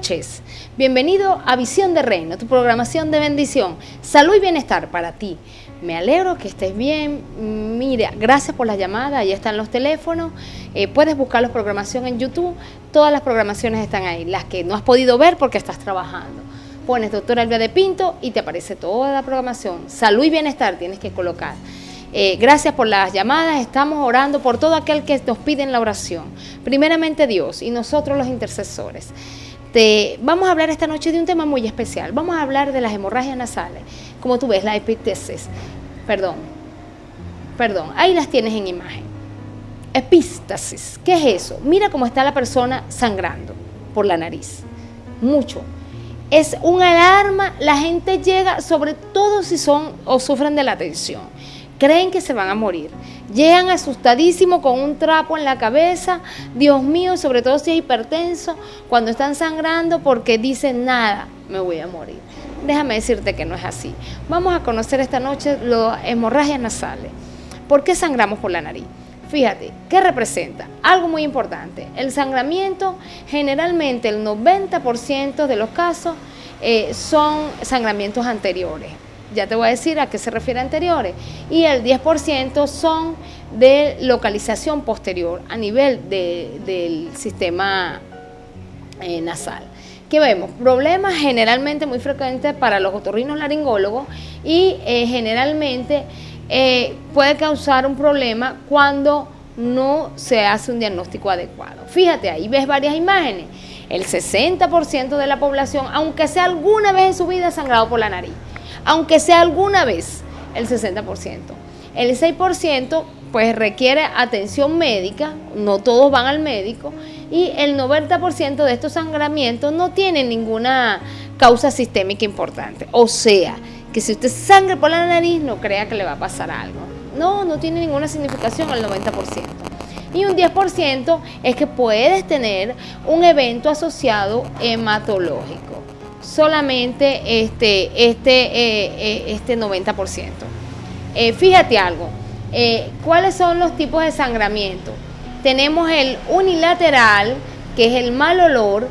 noches. Bienvenido a Visión de Reino, tu programación de bendición, salud y bienestar para ti. Me alegro que estés bien. Mira, gracias por la llamada, ahí están los teléfonos. Puedes buscar la programación en YouTube, todas las programaciones están ahí, las que no has podido ver porque estás trabajando. Pones doctora Elvia de Pinto y te aparece toda la programación. Salud y bienestar tienes que colocar. Gracias por las llamadas, estamos orando por todo aquel que nos pide en la oración. Primeramente Dios y nosotros los intercesores. Vamos a hablar esta noche de un tema muy especial. Vamos a hablar de las hemorragias nasales. Como tú ves, la epístasis. Perdón, ahí las tienes en imagen. Epístasis, ¿qué es eso? Mira cómo está la persona sangrando por la nariz. Mucho. Es una alarma, la gente llega, sobre todo si son o sufren de la tensión. Creen que se van a morir, llegan asustadísimos con un trapo en la cabeza, Dios mío, sobre todo si es hipertenso, cuando están sangrando porque dicen nada, me voy a morir. Déjame decirte que no es así. Vamos a conocer esta noche las hemorragias nasales. ¿Por qué sangramos por la nariz? Fíjate, ¿qué representa? Algo muy importante, el sangramiento, generalmente el 90% de los casos son sangramientos anteriores. Ya te voy a decir a qué se refiere anteriores. Y el 10% son de localización posterior a nivel del sistema nasal. ¿Qué vemos? Problemas generalmente muy frecuentes para los otorrinolaringólogos y generalmente puede causar un problema cuando no se hace un diagnóstico adecuado. Fíjate, ahí ves varias imágenes. El 60% de la población, aunque sea alguna vez en su vida, ha sangrado por la nariz. Aunque sea alguna vez, el 60%. El 6% pues requiere atención médica, no todos van al médico, y el 90% de estos sangramientos no tienen ninguna causa sistémica importante. O sea, que si usted sangra por la nariz, no crea que le va a pasar algo. No tiene ninguna significación el 90%. Y un 10% es que puedes tener un evento asociado hematológico. Solamente este 90%. Fíjate algo, ¿cuáles son los tipos de sangramiento? Tenemos el unilateral, que es el mal olor,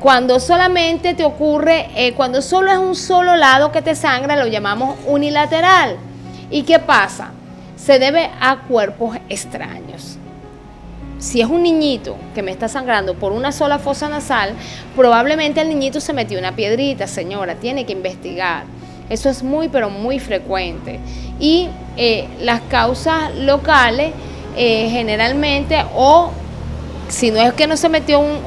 cuando solamente te ocurre, cuando solo es un solo lado que te sangra, lo llamamos unilateral. ¿Y qué pasa? Se debe a cuerpos extraños. Si es un niñito que me está sangrando por una sola fosa nasal, probablemente el niñito se metió una piedrita, señora, tiene que investigar. Eso es muy, pero muy frecuente. Y las causas locales, generalmente, o si no es que no se metió un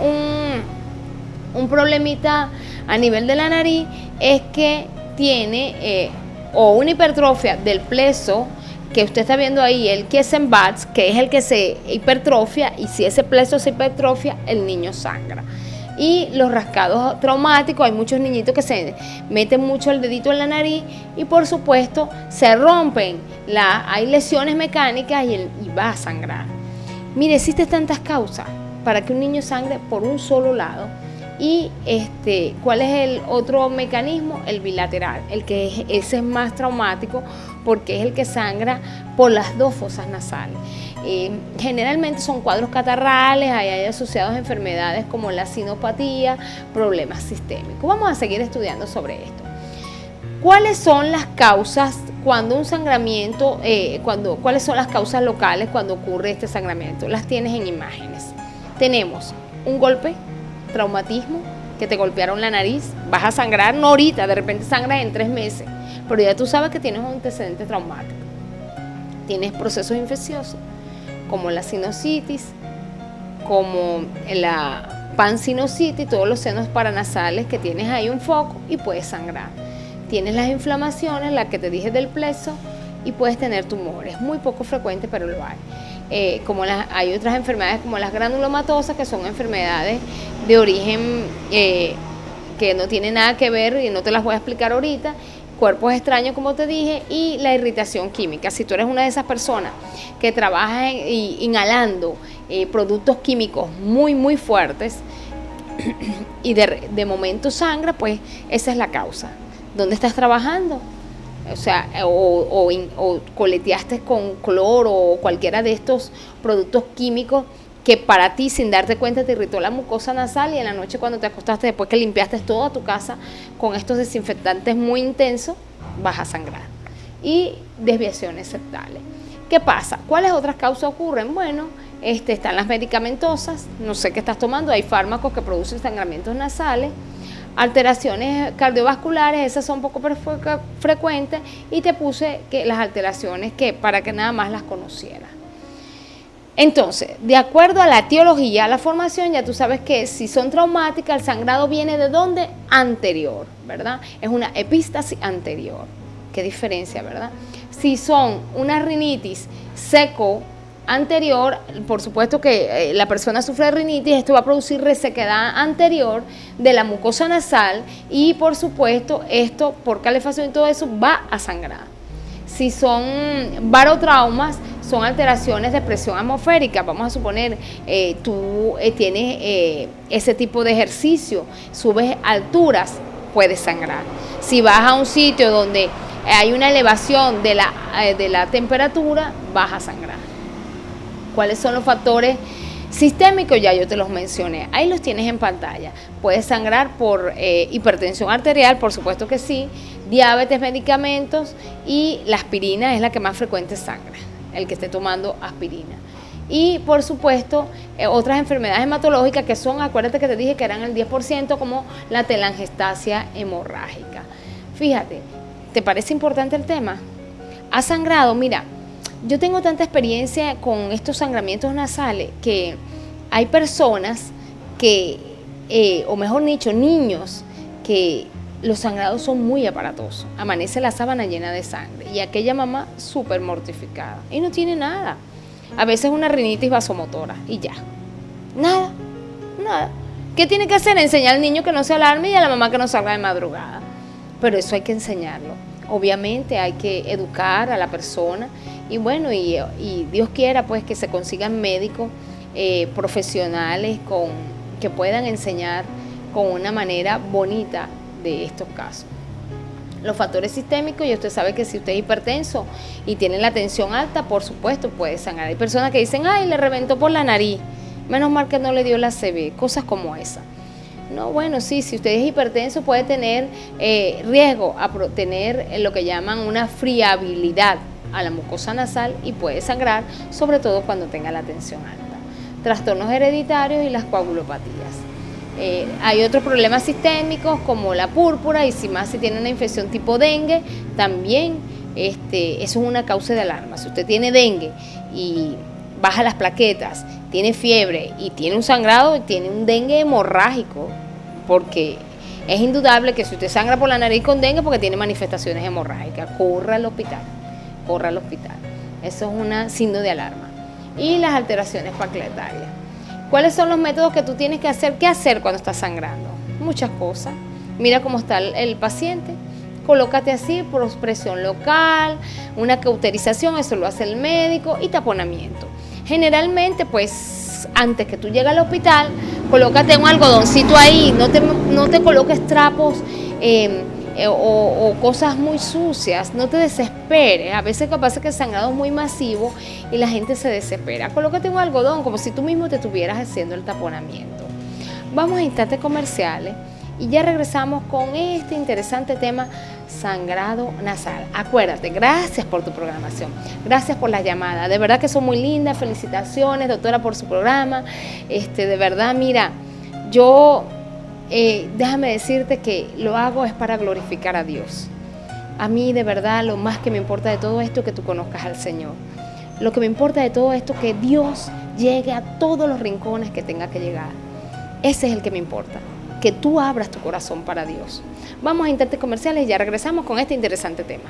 problemita a nivel de la nariz, es que tiene o una hipertrofia del pleso, que usted está viendo ahí, el Kiessenbach, que es el que se hipertrofia, y si ese pleso se hipertrofia, el niño sangra. Y los rascados traumáticos, hay muchos niñitos que se meten mucho el dedito en la nariz y por supuesto se rompen, hay lesiones mecánicas y va a sangrar. Mire, existen tantas causas para que un niño sangre por un solo lado. Y ¿cuál es el otro mecanismo? El bilateral, ese es más traumático porque es el que sangra por las dos fosas nasales. Generalmente son cuadros catarrales, hay asociados a enfermedades como la sinopatía, problemas sistémicos. Vamos a seguir estudiando sobre esto. ¿Cuáles son las causas cuando un sangramiento, cuáles son las causas locales cuando ocurre este sangramiento? Las tienes en imágenes. Tenemos un golpe, traumatismo, que te golpearon la nariz, vas a sangrar, no ahorita, de repente sangras en 3 meses, pero ya tú sabes que tienes un antecedente traumático. Tienes procesos infecciosos, como la sinusitis, como la pansinusitis, todos los senos paranasales que tienes ahí un foco y puedes sangrar. Tienes las inflamaciones, la que te dije del pleso, y puedes tener tumores, muy poco frecuente, pero lo hay. Hay otras enfermedades como las granulomatosas, que son enfermedades de origen que no tienen nada que ver y no te las voy a explicar ahorita, cuerpos extraños como te dije, y la irritación química. Si tú eres una de esas personas que trabaja inhalando productos químicos muy muy fuertes y de momento sangra, pues esa es la causa. ¿Dónde estás trabajando? O sea, o coleteaste con cloro o cualquiera de estos productos químicos que para ti, sin darte cuenta, te irritó la mucosa nasal y en la noche cuando te acostaste, después que limpiaste toda tu casa con estos desinfectantes muy intensos, vas a sangrar. Y desviaciones septales. ¿Qué pasa? ¿Cuáles otras causas ocurren? Bueno, están las medicamentosas, no sé qué estás tomando, hay fármacos que producen sangramientos nasales, alteraciones cardiovasculares, esas son poco frecuentes, y te puse que las alteraciones que para que nada más las conocieras. Entonces, de acuerdo a la etiología, a la formación, ya tú sabes que si son traumáticas, el sangrado viene de dónde? Anterior, ¿verdad? Es una epístasis anterior. Qué diferencia, ¿verdad? Si son una rinitis seco anterior, por supuesto que la persona sufre de rinitis, esto va a producir resequedad anterior de la mucosa nasal y por supuesto esto por calefacción y todo eso va a sangrar. Si son barotraumas, son alteraciones de presión atmosférica. Vamos a suponer, tú tienes ese tipo de ejercicio, subes alturas, puedes sangrar. Si vas a un sitio donde hay una elevación de la temperatura, vas a sangrar. ¿Cuáles son los factores sistémicos? Ya yo te los mencioné. Ahí los tienes en pantalla. Puedes sangrar por hipertensión arterial, por supuesto que sí, diabetes, medicamentos, y la aspirina es la que más frecuente sangra, el que esté tomando aspirina. Y por supuesto, otras enfermedades hematológicas que son, acuérdate que te dije que eran el 10%, como la telangiectasia hemorrágica. Fíjate, ¿te parece importante el tema? ¿Has sangrado? Mira, yo tengo tanta experiencia con estos sangramientos nasales que hay personas que, o mejor dicho, niños que los sangrados son muy aparatosos. Amanece la sábana llena de sangre y aquella mamá súper mortificada y no tiene nada. A veces una rinitis vasomotora y ya. Nada. ¿Qué tiene que hacer? Enseñar al niño que no se alarme y a la mamá que no salga de madrugada. Pero eso hay que enseñarlo. Obviamente hay que educar a la persona y bueno, y Dios quiera pues que se consigan médicos profesionales que puedan enseñar con una manera bonita de estos casos. Los factores sistémicos, y usted sabe que si usted es hipertenso y tiene la tensión alta, por supuesto puede sangrar. Hay personas que dicen, ay, le reventó por la nariz, menos mal que no le dio la ACV, cosas como esa. No, bueno, sí, si usted es hipertenso puede tener riesgo a tener lo que llaman una friabilidad a la mucosa nasal y puede sangrar, sobre todo cuando tenga la tensión alta. Trastornos hereditarios y las coagulopatías. Hay otros problemas sistémicos como la púrpura y si tiene una infección tipo dengue, también eso es una causa de alarma. Si usted tiene dengue y baja las plaquetas, tiene fiebre y tiene un sangrado, tiene un dengue hemorrágico, porque es indudable que si usted sangra por la nariz con dengue porque tiene manifestaciones hemorrágicas, corra al hospital. Eso es un signo de alarma. Y las alteraciones plaquetarias. ¿Cuáles son los métodos que tú tienes que hacer? ¿Qué hacer cuando estás sangrando? Muchas cosas. Mira cómo está el paciente. Colócate así, por presión local, una cauterización, eso lo hace el médico, y taponamiento. Generalmente, pues, antes que tú llegues al hospital, colócate un algodoncito ahí, no te coloques trapos o cosas muy sucias, no te desesperes. A veces capaz que el sangrado es muy masivo y la gente se desespera. Colócate un algodón como si tú mismo te estuvieras haciendo el taponamiento. Vamos a instantes comerciales y ya regresamos con este interesante tema, sangrado nasal. Acuérdate, gracias por tu programación, gracias por las llamadas, de verdad que son muy lindas. Felicitaciones, doctora, por su programa. De verdad, mira, yo déjame decirte que lo hago es para glorificar a Dios. A mí de verdad lo más que me importa de todo esto es que tú conozcas al Señor. Lo que me importa de todo esto es que Dios llegue a todos los rincones que tenga que llegar. Ese es el que me importa, que tú abras tu corazón para Dios. Vamos a instantes comerciales y ya regresamos con este interesante tema.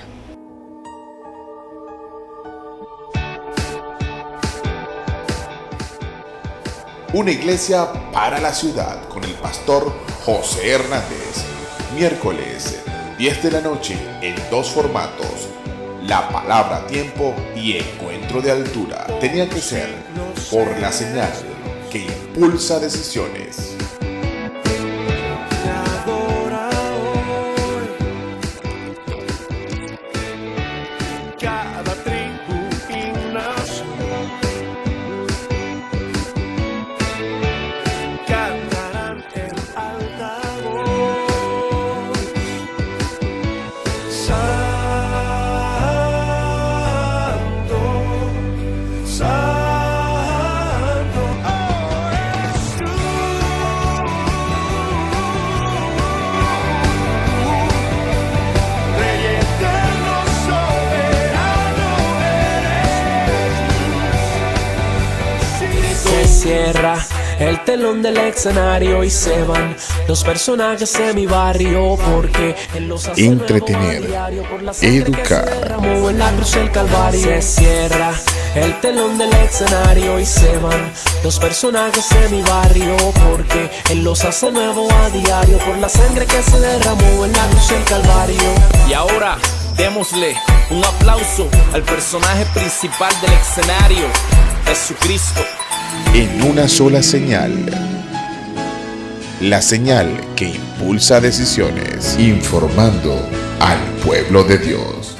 Una iglesia para la ciudad con el pastor José Hernández. Miércoles, 10 de la noche en 2 formatos. La palabra a tiempo y encuentro de altura. Tenía que ser por la señal que impulsa decisiones. cierra el telón del escenario y se van los personajes de mi barrio, porque él los hace entretener, nuevo a diario por la sangre que se educar. derramó en la cruz del Calvario. Se cierra el telón del escenario y se van los personajes de mi barrio, porque él los hace nuevo a diario por la sangre que se derramó en la cruz del Calvario. Y ahora démosle un aplauso al personaje principal del escenario, Jesucristo. En una sola señal, la señal que impulsa decisiones, informando al pueblo de Dios.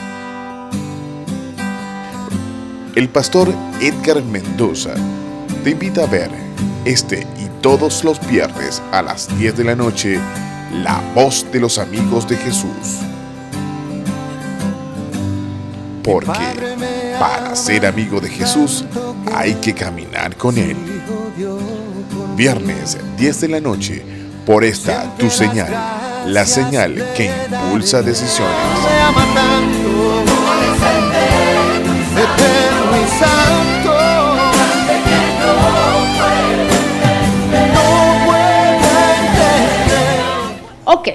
El pastor Edgar Mendoza te invita a ver este y todos los viernes a las 10 de la noche La Voz de los Amigos de Jesús. Porque para ser amigo de Jesús hay que caminar con Él. Viernes 10 de la noche por esta tu señal, la señal que impulsa decisiones. Ok,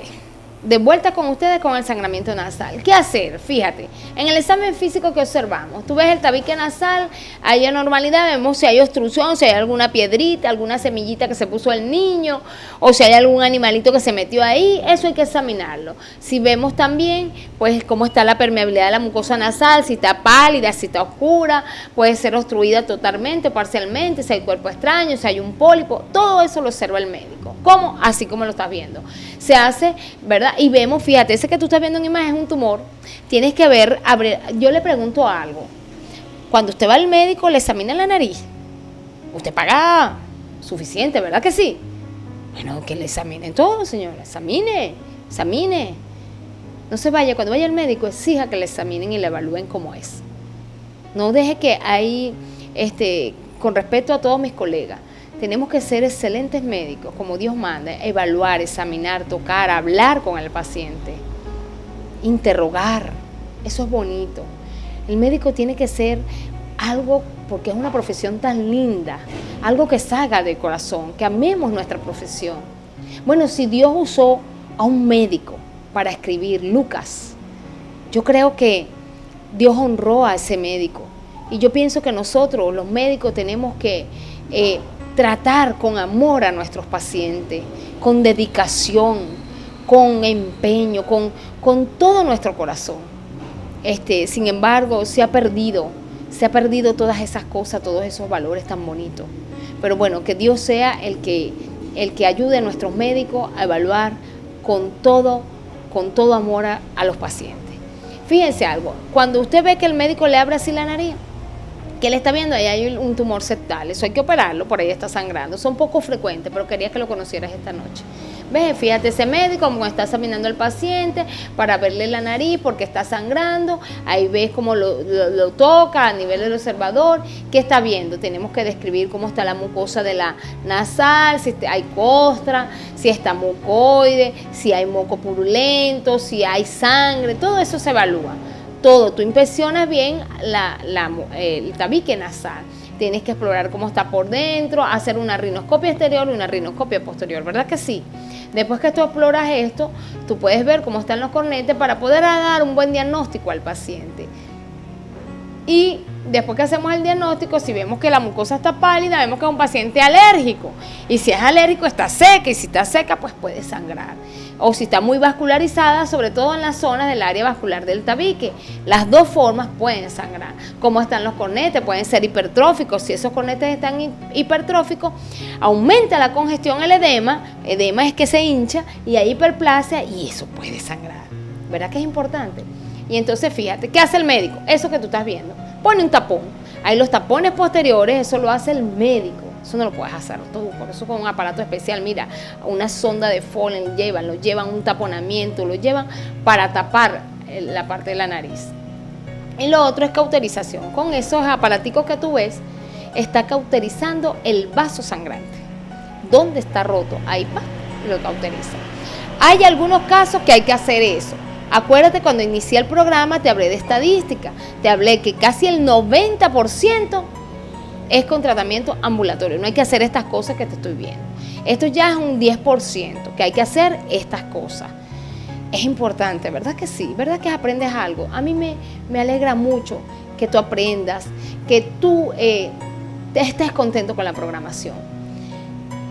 de vuelta con ustedes con el sangramiento nasal. ¿Qué hacer? Fíjate, en el examen físico que observamos, tú ves el tabique nasal, hay anormalidad, vemos si hay obstrucción, si hay alguna piedrita, alguna semillita que se puso el niño, o si hay algún animalito que se metió ahí, eso hay que examinarlo. Si vemos también, pues, cómo está la permeabilidad de la mucosa nasal, si está pálida, si está oscura, puede ser obstruida totalmente, parcialmente, si hay cuerpo extraño, si hay un pólipo, todo eso lo observa el médico. ¿Cómo? Así como lo estás viendo. Se hace, ¿verdad? Y vemos, fíjate, ese que tú estás viendo en imagen es un tumor. Tienes que ver, yo le pregunto algo. Cuando usted va al médico, le examina la nariz. Usted paga suficiente, ¿verdad que sí? Bueno, que le examinen todo, señora. Examine. No se vaya, cuando vaya al médico, exija que le examinen y le evalúen cómo es. No deje que ahí, con respeto a todos mis colegas, tenemos que ser excelentes médicos, como Dios manda, evaluar, examinar, tocar, hablar con el paciente, interrogar. Eso es bonito. El médico tiene que ser algo, porque es una profesión tan linda, algo que salga del corazón, que amemos nuestra profesión. Bueno, si Dios usó a un médico para escribir Lucas, yo creo que Dios honró a ese médico. Y yo pienso que nosotros, los médicos, tenemos que tratar con amor a nuestros pacientes, con dedicación, con empeño, con todo nuestro corazón. Sin embargo, se ha perdido todas esas cosas, todos esos valores tan bonitos. Pero bueno, que Dios sea el que ayude a nuestros médicos a evaluar con todo amor a los pacientes. Fíjense algo, cuando usted ve que el médico le abre así la nariz, que le está viendo, ahí hay un tumor septal, eso hay que operarlo, por ahí está sangrando, son poco frecuentes, pero quería que lo conocieras esta noche. ¿Ves? Fíjate, ese médico como está examinando al paciente para verle la nariz porque está sangrando, ahí ves cómo lo toca a nivel del observador. ¿Qué está viendo? Tenemos que describir cómo está la mucosa de la nasal, si hay costra, si está mucoide, si hay moco purulento, si hay sangre, todo eso se evalúa. Todo, tú inspeccionas bien el tabique nasal. Tienes que explorar cómo está por dentro, hacer una rinoscopia exterior y una rinoscopia posterior, ¿verdad que sí? Después que tú exploras esto, tú puedes ver cómo están los cornetes para poder dar un buen diagnóstico al paciente. Y después que hacemos el diagnóstico, si vemos que la mucosa está pálida, vemos que es un paciente alérgico. Y si es alérgico, está seca, y si está seca, pues puede sangrar. O si está muy vascularizada, sobre todo en las zonas del área vascular del tabique. Las dos formas pueden sangrar. Como están los cornetes, pueden ser hipertróficos. Si esos cornetes están hipertróficos, aumenta la congestión, el edema. Edema es que se hincha y hay hiperplasia y eso puede sangrar. ¿Verdad que es importante? Y entonces fíjate, ¿qué hace el médico? Eso que tú estás viendo. Pone un tapón. Hay los tapones posteriores, eso lo hace el médico. Eso no lo puedes hacer tú, por eso con un aparato especial, mira, una sonda de Foley lo llevan un taponamiento, lo llevan para tapar la parte de la nariz. Y lo otro es cauterización. Con esos aparaticos que tú ves, está cauterizando el vaso sangrante. ¿Dónde está roto? Ahí lo cauteriza. Hay algunos casos que hay que hacer eso. Acuérdate, cuando inicié el programa te hablé de estadística, te hablé que casi el 90% es con tratamiento ambulatorio. No hay que hacer estas cosas que te estoy viendo. Esto ya es un 10%, que hay que hacer estas cosas. Es importante, ¿verdad que sí? ¿Verdad que aprendes algo? A mí me alegra mucho que tú aprendas, que tú estés contento con la programación.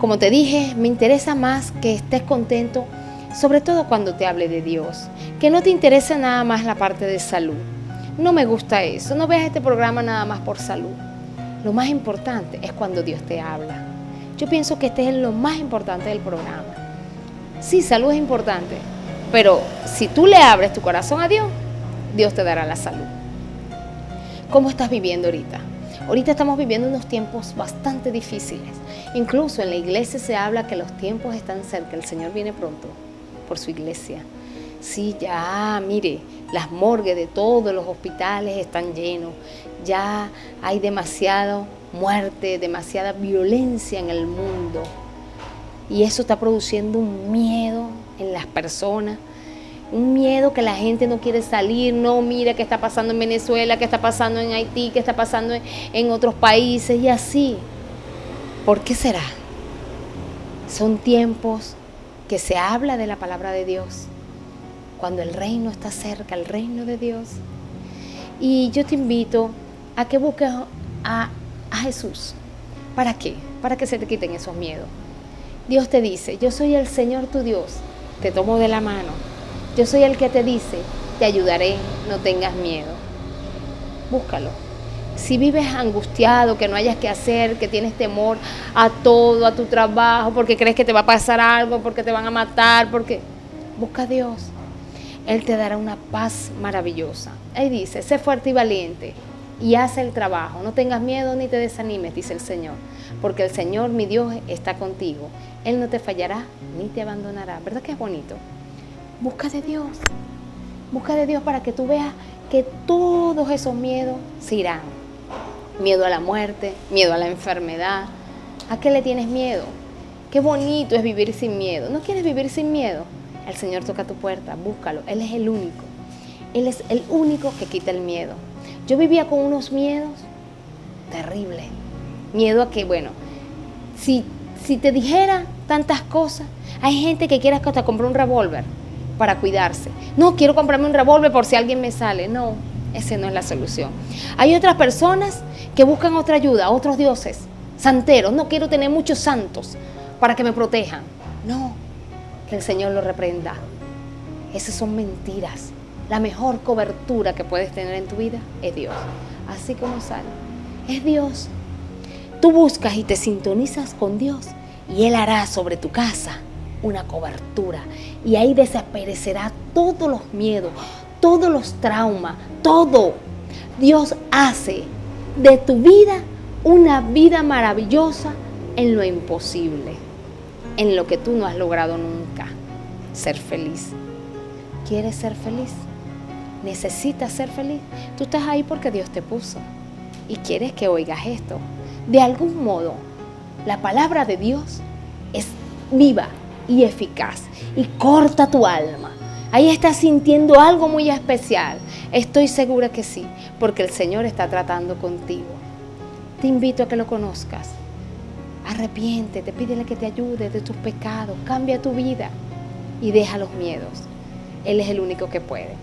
Como te dije, me interesa más que estés contento, sobre todo cuando te hable de Dios. Que no te interese nada más la parte de salud. No me gusta eso. No veas este programa nada más por salud. Lo más importante es cuando Dios te habla. Yo pienso que este es lo más importante del programa. Sí, salud es importante, pero si tú le abres tu corazón a Dios, Dios te dará la salud. ¿Cómo estás viviendo ahorita? Ahorita estamos viviendo unos tiempos bastante difíciles. Incluso en la iglesia se habla que los tiempos están cerca, el Señor viene pronto por su iglesia. Sí, ya, mire, las morgues de todos los hospitales están llenos. Ya hay demasiada muerte, demasiada violencia en el mundo. Y eso está produciendo un miedo en las personas. Un miedo que la gente no quiere salir, no mira qué está pasando en Venezuela, qué está pasando en Haití, qué está pasando en otros países y así. ¿Por qué será? Son tiempos que se habla de la palabra de Dios, cuando el reino está cerca, el reino de Dios. Y yo te invito a que busques a Jesús. ¿Para qué? Para que se te quiten esos miedos. Dios te dice, yo soy el Señor tu Dios, te tomo de la mano. Yo soy el que te dice, te ayudaré, no tengas miedo. Búscalo. Si vives angustiado, que no hayas que hacer, que tienes temor a todo, a tu trabajo, porque crees que te va a pasar algo, porque te van a matar, porque... Busca a Dios. Él te dará una paz maravillosa. Ahí dice, sé fuerte y valiente y haz el trabajo. No tengas miedo ni te desanimes, dice el Señor, porque el Señor, mi Dios, está contigo. Él no te fallará ni te abandonará. ¿Verdad que es bonito? Busca de Dios. Busca de Dios para que tú veas que todos esos miedos se irán. Miedo a la muerte, miedo a la enfermedad. ¿A qué le tienes miedo? Qué bonito es vivir sin miedo. ¿No quieres vivir sin miedo? El Señor toca tu puerta, búscalo. Él es el único. Él es el único que quita el miedo. Yo vivía con unos miedos terribles. Miedo a que, bueno, si te dijera tantas cosas, hay gente que quiere hasta comprar un revólver para cuidarse. No, quiero comprarme un revólver por si alguien me sale. No, esa no es la solución. Hay otras personas que buscan otra ayuda, otros dioses, santeros. No quiero tener muchos santos para que me protejan. No, que el Señor lo reprenda. Esas son mentiras. La mejor cobertura que puedes tener en tu vida es Dios. Así como sale, es Dios. Tú buscas y te sintonizas con Dios y Él hará sobre tu casa una cobertura. Y ahí desaparecerá todos los miedos, todos los traumas, todo. Dios hace de tu vida una vida maravillosa en lo imposible, en lo que tú no has logrado nunca. Ser feliz. ¿Quieres ser feliz? ¿Necesitas ser feliz? Tú estás ahí porque Dios te puso y quieres que oigas esto. De algún modo, la palabra de Dios es viva y eficaz y corta tu alma. Ahí estás sintiendo algo muy especial. Estoy segura que sí, porque el Señor está tratando contigo. Te invito a que lo conozcas. Arrepiéntete, pídele que te ayude de tus pecados, cambia tu vida y deja los miedos. Él es el único que puede.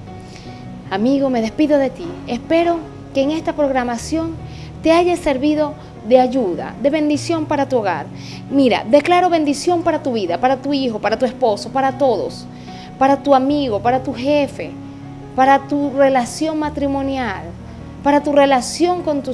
Amigo, me despido de ti. Espero que en esta programación te haya servido de ayuda, de bendición para tu hogar. Mira, declaro bendición para tu vida, para tu hijo, para tu esposo, para todos, para tu amigo, para tu jefe, para tu relación matrimonial, para tu relación con tus